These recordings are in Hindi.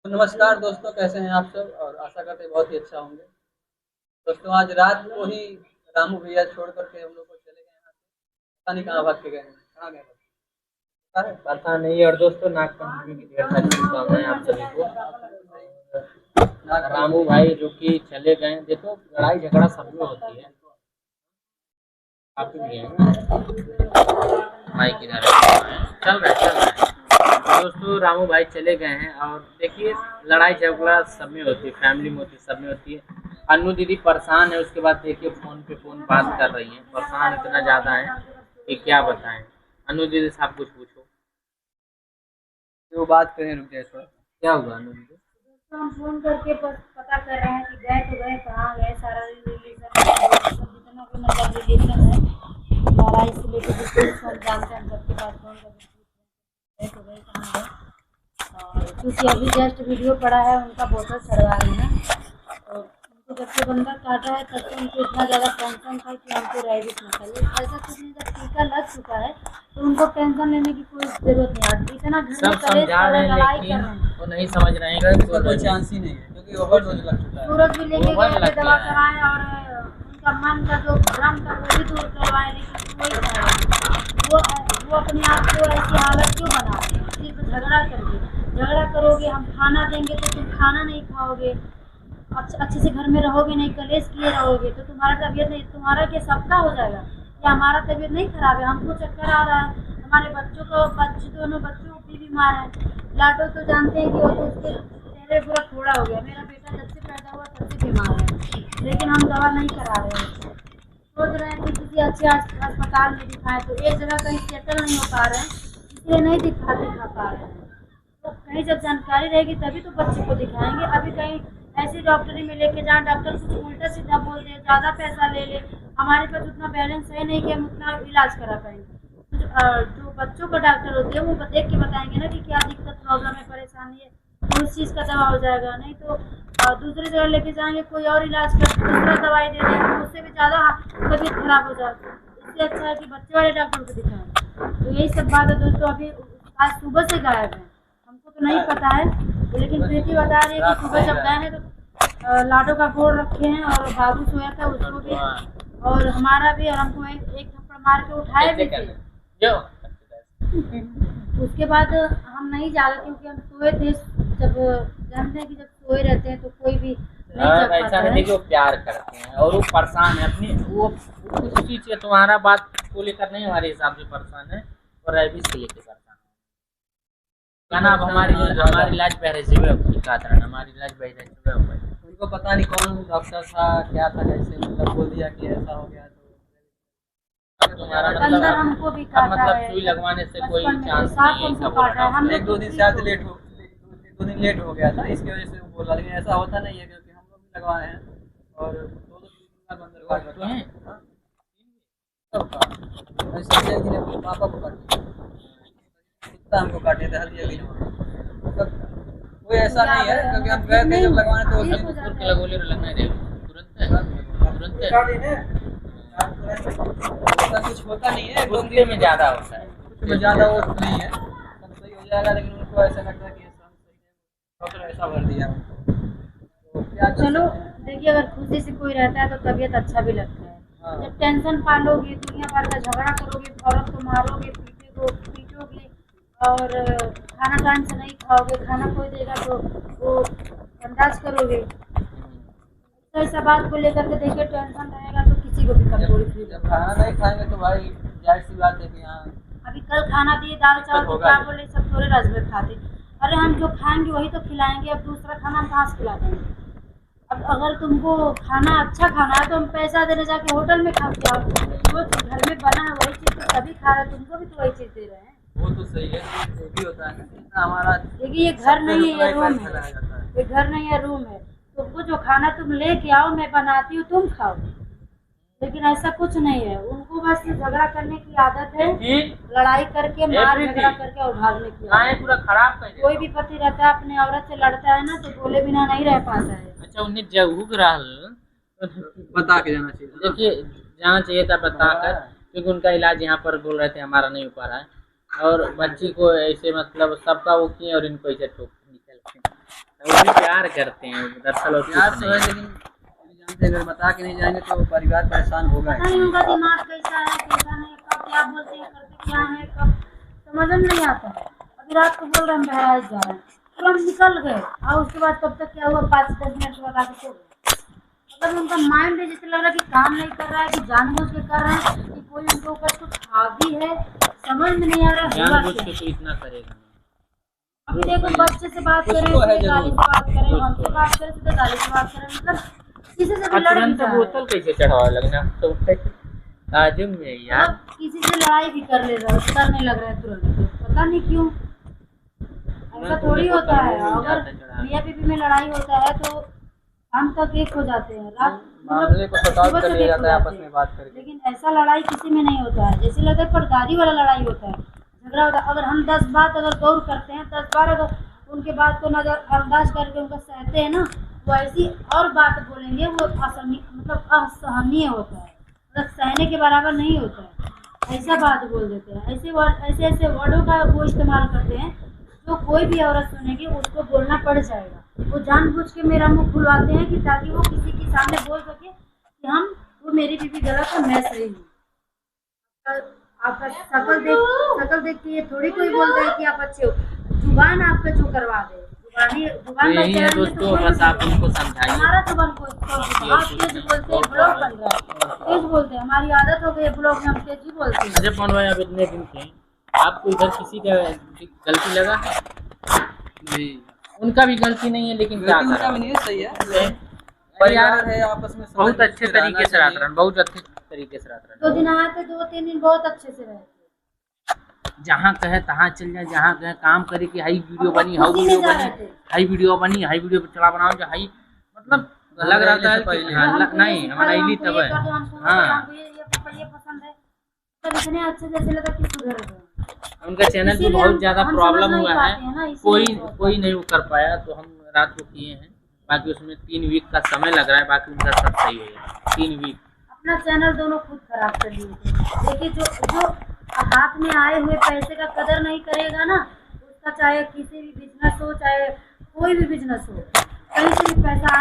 तो नमस्कार दोस्तों, कैसे हैं आप सब? और आशा करते हैं बहुत ही अच्छा होंगे। दोस्तों, आज रात को ही रामू भैया छोड़ कर के हम लोग को चले गए यहाँ से। पता नहीं कहाँ भाग के गए हैं, कहाँ गए पता है? पता नहीं। और दोस्तों, नागपंचमी की ढेर सारी शुभकामनाएं आप सभी को। रामू भाई जो कि चले गए, देखो लड़ाई झगड़ा सब में होती है। काफी भी है भाई किधर है? चल रहा है। दोस्तों, रामू भाई चले गए हैं और देखिए लड़ाई झगड़ा सब में होती है, फैमिली में होती है, सब में होती है। अन्नू दीदी परेशान है, उसके बाद देखिए फोन पे फोन बात कर रही है, परेशान इतना ज्यादा है कि क्या बताएं। अन्नू दीदी से आप कुछ पूछो। वो बात करें, रुक जाए थोड़ा। क्या हुआ अन्नू दीदी? तो हम फोन करके बस पता कर रहे हैं कि गए तो गए, कहाँ गए, सारा रिलेशन सब जितना भी मतलब रिलेशन है लड़ाई से लेकर डिटेल्स सब जानते हैं, सबके पास फोन करके गए तो गए, कहाँ गए। और क्योंकि अभी जस्ट वीडियो पड़ा है उनका, बोतल चढ़वा रही है। तो उनको जब से बंदा काटा है तब से उनको इतना ज़्यादा टेंशन था कि हमको रैबिस निकल, ऐसा कुछ नहीं, जब टीका लग चुका है तो उनको टेंशन लेने की कोई ज़रूरत नहीं आती। इतना घर सब में कलेश समझा कर रहे रहे, हैं लड़ाई कर लेकिन रहे हैं। वो नहीं समझ रहे हैं इसका कोई चांस ही नहीं है, क्योंकि ओवरडोज लग चुका है। सूरज भी लेके ओवर गए थे लग दवा गया है। कराएं और उनका मन का जो भ्रम था वो भी दूर करवाए, लेकिन कोई नहीं। वो अपने आप को ऐसी हालत क्यों बना रहे हैं? सिर्फ झगड़ा करके, झगड़ा करोगे, हम खाना देंगे तो तुम खाना नहीं खाओगे, अच्छे से घर में रहोगे नहीं, कलेश किए रहोगे तो तुम्हारा तबीयत नहीं, तुम्हारा क्या सबका हो जाएगा? क्या हमारा तबीयत नहीं खराब है? हमको चक्कर आ रहा है, हमारे बच्चों को, दोनों बच्चों भी बीमार हैं। लाडो तो जानते हैं कि वो तो उसके चेहरे पूरा फोड़ा हो गया। मेरा बेटा जब से पैदा हुआ तब से बीमार है, लेकिन हम दवा नहीं करा रहे हैं। सोच रहे हैं कि किसी अच्छे अस्पताल में दिखाएं, तो एक जगह कहीं सेटल नहीं हो पा रहे हैं, इसलिए नहीं दिखा पा रहे हैं। तो कहीं जब जानकारी रहेगी तभी तो बच्चे को दिखाएंगे। अभी कहीं ऐसी डॉक्टरी में लेके जाएं, डॉक्टर कुछ उल्टा सीधा बोल दे, ज़्यादा पैसा ले ले, हमारे पास उतना बैलेंस है नहीं कि हम उतना इलाज करा पाएंगे। तो जो बच्चों का डॉक्टर होते हैं वो देख के बताएंगे ना कि क्या दिक्कत, प्रॉब्लम है, परेशानी है, तो उस चीज़ का दवा हो जाएगा। नहीं तो दूसरी जगह लेके जाएंगे, कोई और इलाज कर दूसरा दवाई दे देंगे, उससे भी ज़्यादा तबीयत खराब हो जाती है। इससे अच्छा है कि बच्चे वाले डॉक्टर को दिखाएं। तो यही सब बात है दोस्तों। अभी आज सुबह से गायब है, हमको तो नहीं पता है, लेकिन प्रीति बता रही है कि सुबह जब गए हैं तो लाडो का गोड़ रखे हैं और बाबू सोया था उसको भी, और हमारा भी, और हमको एक थप्पड़ मार के उठाए भी थे। उसके बाद हम नहीं जागे क्योंकि हम सोए थे। जब जानते हैं कि जब सोए रहते हैं तो कोई भी नहीं जग पाता ऐसा है। नहीं कि वो प्यार करते हैं और वो परेशान है अपनी, वो उस चीज से तुम्हारा बात को लेकर नहीं, हमारे हिसाब से परेशान है और रैबिस को लेकर परेशान है। कहना अब हमारी इलाज पहले से हमारी इलाज पहले से उनको पता नहीं कौन डॉक्टर था, क्या था, कैसे मतलब बोल दिया कि ऐसा हो गया। तो तुम्हारा अंदर मतलब हमको भी अब काटा मतलब है, सुई लगवाने से कोई बचपन में चांस सांप नहीं है, हमको ऐसा बोल काटा है। हम एक दो दिन शायद एक दो दिन लेट हो गया था, इसकी वजह से वो बोला, लेकिन ऐसा होता नहीं है क्योंकि हम लोग भी लगवाए हैं और दो दो तीन दिन बाद बंदर काट रखा है। हाँ, सबका ऐसे एक दिन अपने पापा को काटे, कुत्ता हमको काटे थे हल्दी अगली सबका। कोई ऐसा नहीं है क्योंकि हम गए थे जब लगवाने तो उस दिन कुकुर के लगोले लगना है तुरंत ऐसा कुछ होता नहीं है, कुत्ते में ज्यादा होता है। कुछ में ज़्यादा वो नहीं है, सब सही हो जाएगा। लेकिन उनको ऐसा लगता है कि सब सही है, डॉक्टर ऐसा भर दिया। तो क्या कर चलो सकते हैं? देखिए, अगर खुशी से कोई रहता है तो तबीयत अच्छा भी लगता है। हाँ। जब टेंशन पालोगे, दुनिया भर का झगड़ा करोगे, औरत को मारोगे, पीटोगे और खाना टाइम से नहीं खाओगे, खाना कोई देगा तो वो अंदाज करोगे, तो ऐसा बात को लेकर के देखिए टेंशन रहेगा तो किसी को भी कमजोरी फील जब होगा। खाना नहीं खाएंगे तो भाई जाहिर सी बात है कि हाँ अभी कल खाना दिए दाल चावल तो होगा क्या ही। बोले, सब थोड़े रस में खाते। अरे हम जो खाएंगे वही तो खिलाएंगे, अब दूसरा खाना हम कहाँ से खिला देंगे? अब अगर तुमको खाना अच्छा खाना है तो हम पैसा देने जाके होटल में खा के आओ, जो घर में बना है वही चीज़ तो सभी खा रहे हैं, तुमको भी तो वही चीज़ दे रहे हैं। वो तो सही है, वो भी होता है ना, इतना हमारा देखिए ये घर नहीं है, ये रूम है, फैलाया जाता है। ये घर नहीं है, रूम है। तुमको जो खाना तुम लेके आओ, मैं बनाती हूँ, तुम खाओ। लेकिन ऐसा कुछ नहीं है, उनको बस झगड़ा करने की आदत है, लड़ाई करके, मार झगड़ा करके और भागने की आदत। पूरा खराब कर कोई भी पति रहता है अपने औरत से लड़ता है ना तो बोले बिना नहीं रह पाता है। अच्छा, उन्हें जगह रहा बता के जाना चाहिए ना। देखिए जाना चाहिए था बताकर, क्योंकि उनका इलाज यहाँ पर बोल रहे थे हमारा नहीं हो पा रहा है, और बच्ची को ऐसे मतलब सबका वो किए और इनको ऐसे ठोक निकल वो भी प्यार करते हैं दरअसल, और प्यार कुछ तो है, नहीं। लेकिन अभी जानते हैं, अगर बता के नहीं जाएंगे तो परिवार परेशान होगा पता नहीं उनका दिमाग कैसा है कैसा नहीं, कब क्या बोलते हैं करते क्या है, कब समझ में नहीं आता है। अभी रात को बोल रहे हैं बहराइच जा रहे हैं, तुरंत निकल गए और उसके बाद कब तक क्या हुआ 5-10 मिनट बाद आके सो गए। मतलब उनका माइंड जैसे लग रहा है कि काम नहीं कर रहा है, कि जानबूझ के कर रहे हैं, कि कोई उनके ऊपर कुछ हावी है, समझ में नहीं आ रहा है हुआ जानबूझ क्या। के तो इतना करेगा नहीं। अभी देखो बच्चे से बात कुछ करें तो है तो गाली से जरूर। बात करें, हमसे बात करें तो गाली से बात करें, मतलब किसी से भी लड़ भी तुरंत जा रहे हैं। बोतल कैसे चढ़ावा लगना तो ताजुब में यार। मतलब किसी से लड़ाई भी कर ले रहा है, करने लग रहा है तुरंत, पता नहीं क्यों। ऐसा थोड़ी होता है, अगर मियाँ बीवी में लड़ाई होता है तो हम तक एक हो जाते हैं, रात मामले को सॉर्ट आउट सुबह कर तक लिया एक जाता है हो आपस जाते में हैं। बात करके। लेकिन ऐसा लड़ाई किसी में नहीं होता है, जैसे लगता है फटकारी वाला लड़ाई होता है, झगड़ा होता है। अगर हम 10 बात अगर गौर करते हैं, 10 बार अगर उनके बात को नजरअंदाज करके उनका सहते हैं ना, वो ऐसी और बात बोलेंगे, वो मतलब असहनीय होता है, मतलब सहने के बराबर नहीं होता है। ऐसा बात बोल देते हैं, ऐसे ऐसे वर्डों का वो इस्तेमाल करते हैं जो कोई भी औरत सुनेगी उसको बोलना पड़ जाएगा। वो जानबूझ के मेरा मुंह खुलवाते हैं कि ताकि वो किसी के सामने बोल सके कि वो मेरी बीवी गलत है, मैं सही हूँ। आपका शकल देख के ये थोड़ी कोई बोलता है कि आप अच्छे हो। जुबान आपका जो करवा दे, तो जुबान यही है दोस्तों, बस आप उनको समझाइए। हमारा जुबान को तेज बोलते हैं, ब्लॉग बन रहा है, तेज बोलते हैं, हमारी आदत हो गई है ब्लॉग में हम तेज ही बोलते हैं। अजय पवन भाई, आप इतने दिन थे, आपको इधर किसी का गलती लगा? जी, उनका भी गलती नहीं है, लेकिन क्या गलती उनका भी करें। नहीं है, सही है। यार, परिवार है, आपस में बहुत समझ अच्छे के रहना तरीके से चाहिए। रात रन, बहुत अच्छे तरीके से रात 2 रन। दिन आए थे, 2-3 दिन बहुत अच्छे से रहे थे। जहाँ कहे तहाँ चल जाए, जहाँ कहे काम करे कि हाई वीडियो बनी, हाउ खुशी वीडियो में जा बनी, रहे थे। हाई वीडियो बनी, हाई वीडियो चला बनाओ जो हाई, मतलब लग रहा था कि हाँ, नहीं हमारा इली तब है। हाँ, ये पसंद है, तब इतने अच्छे जैसे लगा कि सुधर गए। उनका चैनल पे इसीलिए बहुत ज्यादा हम प्रॉब्लम समझ नहीं हुआ पाते हैं ना, है, इसीलिए कोई नहीं वो कर पाया, तो हम रात को किए हैं। बाकी उसमें 3 वीक का समय लग रहा है, बाकी उनका सब सही हो गया। 3 वीक अपना चैनल दोनों खुद खराब कर लिए थे। देखिए जो हाथ में आए हुए पैसे का कदर नहीं करेगा ना, उसका चाहे किसी भी बिजनेस हो, चाहे कोई भी बिजनेस हो, कहीं से भी पैसा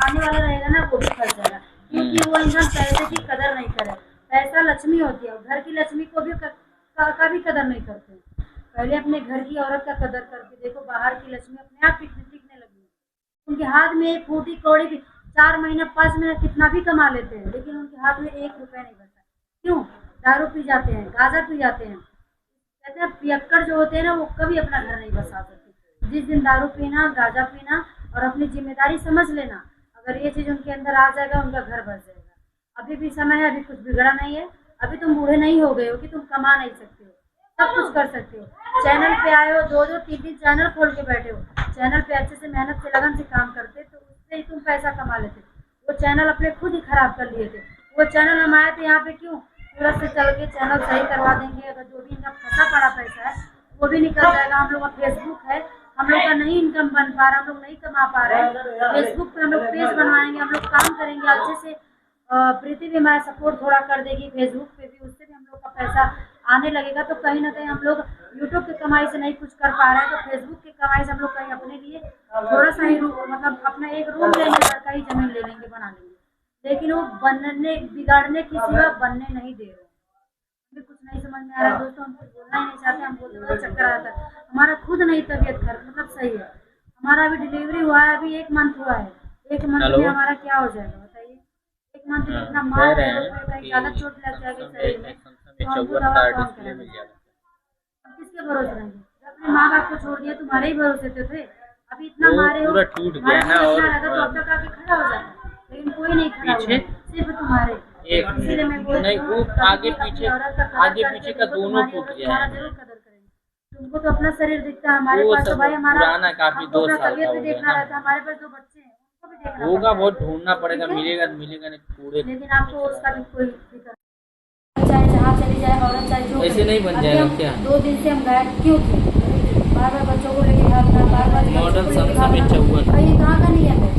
आने वाला रहेगा ना, वो भी फंस जाएगा, क्योंकि वो इंसान पैसे की कदर नहीं करे। पैसा लक्ष्मी होती है, घर की लक्ष्मी को भी का भी कदर नहीं करते। पहले अपने घर की औरत का कदर करके देखो, बाहर की लक्ष्मी अपने आप टिकने लगी। उनके हाथ में एक फूटी कौड़ी भी 4 महीना 5 महीना कितना भी कमा लेते हैं, लेकिन उनके हाथ में 1 रुपया नहीं बचता। क्यों? दारू पी जाते हैं, गांजा पी जाते हैं। कहते हैं पियक्कड़ जो होते हैं ना, वो कभी अपना घर नहीं बसा सकते। जिस दिन दारू पीना, गांजा पीना और अपनी जिम्मेदारी समझ लेना, अगर ये चीज उनके अंदर आ जाएगा, उनका घर बस जाएगा। अभी भी समय है, अभी कुछ बिगड़ा नहीं है, अभी तुम बूढ़े नहीं हो गए हो कि तुम कमा नहीं सकते हो, सब कुछ कर सकते हो। चैनल पे आए हो, 2-2 3-3 चैनल खोल के बैठे हो, चैनल पे अच्छे से मेहनत से लगन से काम करते तो उससे ही तुम पैसा कमा लेते। वो चैनल अपने खुद ही खराब कर लिए थे। वो चैनल हम आए थे यहाँ पे क्यों? सूरत से चल के चैनल सही करवा देंगे, अगर जो भी इनका फंसा पड़ा पैसा है वो भी निकल जाएगा। हम लोग का फेसबुक है, हम लोग का नहीं इनकम बन पा रहा, हम लोग नहीं कमा पा रहे हैं। फेसबुक पे हम लोग पेज बनवाएंगे, हम लोग काम करेंगे अच्छे से। प्रीति भी हमारा सपोर्ट थोड़ा कर देगी फेसबुक पे भी, उससे भी हम लोग का पैसा आने लगेगा। तो कहीं ना कहीं हम लोग यूट्यूब की कमाई से नहीं कुछ कर पा रहे हैं, तो फेसबुक की कमाई से हम लोग कहीं अपने लिए थोड़ा सा ही मतलब अपना एक रूम लेने का ही जमीन ले लेंगे, बना लेंगे। लेकिन वो बिगाड़ने की सिवा बनने नहीं दे रहे। हमें कुछ नहीं समझ में आ रहा है दोस्तों, हम कुछ बोलना ही नहीं चाहते, हम बोलते हुए चक्कर आता है। हमारा खुद नहीं तबीयत खराब, मतलब सही है। हमारा अभी डिलीवरी हुआ है, अभी 1 मंथ हुआ है। 1 मंथ में हमारा क्या हो जाएगा बताइए? 1 मंथ में इतना मार है, कहीं ज्यादा चोट लग जाएगी शरीर में, तो हमको दवा कौन करेगा? किसके भरोसे रहेंगे? अपने माँ बाप को छोड़ दिया, तुम्हारे ही भरोसे थे। अभी इतना मारे हो, पूरा टूट गया ना। और तो अब तक आके खड़ा हो जाता, लेकिन कोई नहीं खड़ा हुआ, सिर्फ तुम्हारे। एक नहीं, वो आगे पीछे का दोनों टूट गया है। जरूर कदर करेंगे। तुमको तो अपना शरीर दिखता है, हमारे पास तो भाई हमारा पुराना काफी 2 साल का तबियत हो भी गया देखना ना। रहता है। हमारे पास 2 बच्चे हैं, उनको भी देखना होगा, पड़ता है। बहुत ढूंढना पड़ेगा, मिलेगा नहीं पूरे। लेकिन आपको उसका भी कोई फिक्र नहीं। चाहे जहाँ चली जाए औरत, चाहे जो ऐसे नहीं बन जाएगा क्या? 2 दिन से हम गायब क्यों थे? बार-बार बच्चों को लेके भागना, बार-बार मॉडल संख्या में 54। ये कहाँ का नियम है?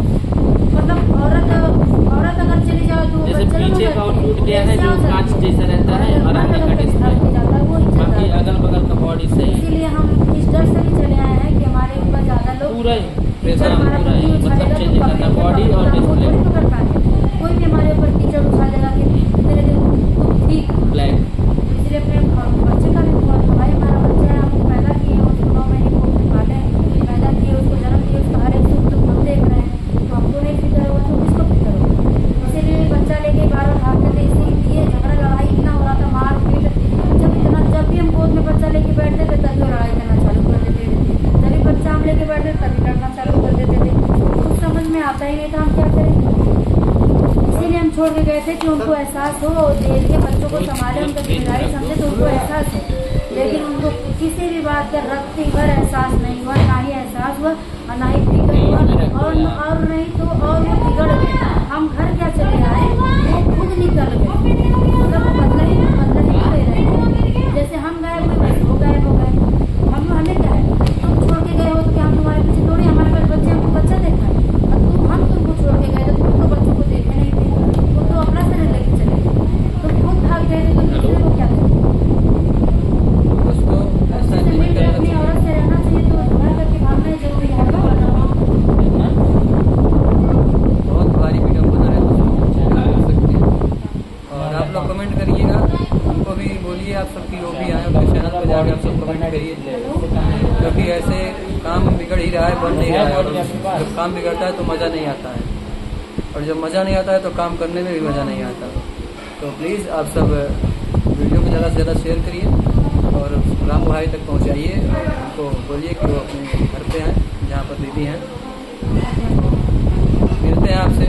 मतलब औरत अगर चली जाए तो जैसे पीछे का और टूट गया है, जो कांच जैसा रहता है, और आगे का डिस्प्ले, बाकी अगल बगल का बॉडी सही। इसीलिए हम इस डर से भी चले आए हैं कि हमारे ऊपर ज्यादा लोग पूरा प्रेशर हम हमारा पूरा पति है, उछालेगा मतलब तो चेंज करना पकड़ेंगे, बॉडी और हम वो डिस्प्ले थोड़ी पकड़ पाएंगे। कोई भी हमारे ऊपर कीचड़ उछालेगा कि तेरे तो ठीक है। ब्लैक। इसलिए अपने बच्चे का भी बहुत भाई हमारा बच्चा है, हम पैदा किए हैं, उसको 9 महीने को अपने पाले पैदा किए, उसको जन्म दिए, उसका हर एक सुख दुख हम देख रहे हैं, तो हमको नहीं फिक्र होगा तो किसको फिक्र होगा। इसीलिए बच्चा लेके बार भागते थे, इसीलिए झगड़ा लड़ाई इतना हो रहा था, मार पीट। जब भी हम गोद में बच्चा लेके बैठते थे तभी वो लड़ाई करना चालू कर देते थे, जब भी बच्चा हम लेके बैठते थे तभी लड़ना चालू कर देते थे। कुछ समझ में आता ही नहीं था हम क्या करें। इसीलिए हम छोड़ के गए थे कि उनको एहसास हो, देख के बच्चों को संभाले, उनका जिम्मेदारी समझे तो उनको एहसास हो। लेकिन उनको किसी भी बात का रत्ती भर एहसास नहीं हुआ, ना ही एहसास हुआ और ना ही फिक्र हुआ, और नहीं तो और वो बिगड़ गए। हम घर क्या चले आए, वो खुद निकल गए, मतलब वो बदला ही ले रहे थे। जैसे हम गायब हुए वैसे वो गायब हो गए। हमें क्या है, तुम छोड़ के गए हो तो क्या हम तुम्हारे पीछे थोड़ी, हमारे पास बच्चे, हमको बच्चा देखा है, और हम तुमको छोड़ के गए तो तुम तो बच्चों को देखे नहीं थे, तुम तो अपना शरीर लेके चले गए, तुम खुद भाग गए थे, तो दूसरे को क्या करें। उसको ऐसा जैसे नहीं मिलकर करना अपनी चाहिए। औरत से रहना चाहिए, तो घर करके भागना जरूरी है। बहुत भारी वीडियो बना रहे हैं कर सकते हैं। और आप लोग कमेंट करिएगा, उनको भी बोलिए आप सबकी वो भी आए उनके चैनल पर जाकर आप सब कमेंट करिए, क्योंकि ऐसे काम बिगड़ ही रहा है, बन नहीं रहा है। और जब काम बिगड़ता है तो मज़ा नहीं आता है, और जब मज़ा नहीं आता है तो काम करने में भी मज़ा नहीं आता। तो प्लीज़ आप सब वीडियो को ज़्यादा से ज़्यादा शेयर करिए और रामू भाई तक पहुँचाइए। उनको बोलिए कि वो अपने घर पे आएँ जहाँ पर दीदी हैं। मिलते हैं आपसे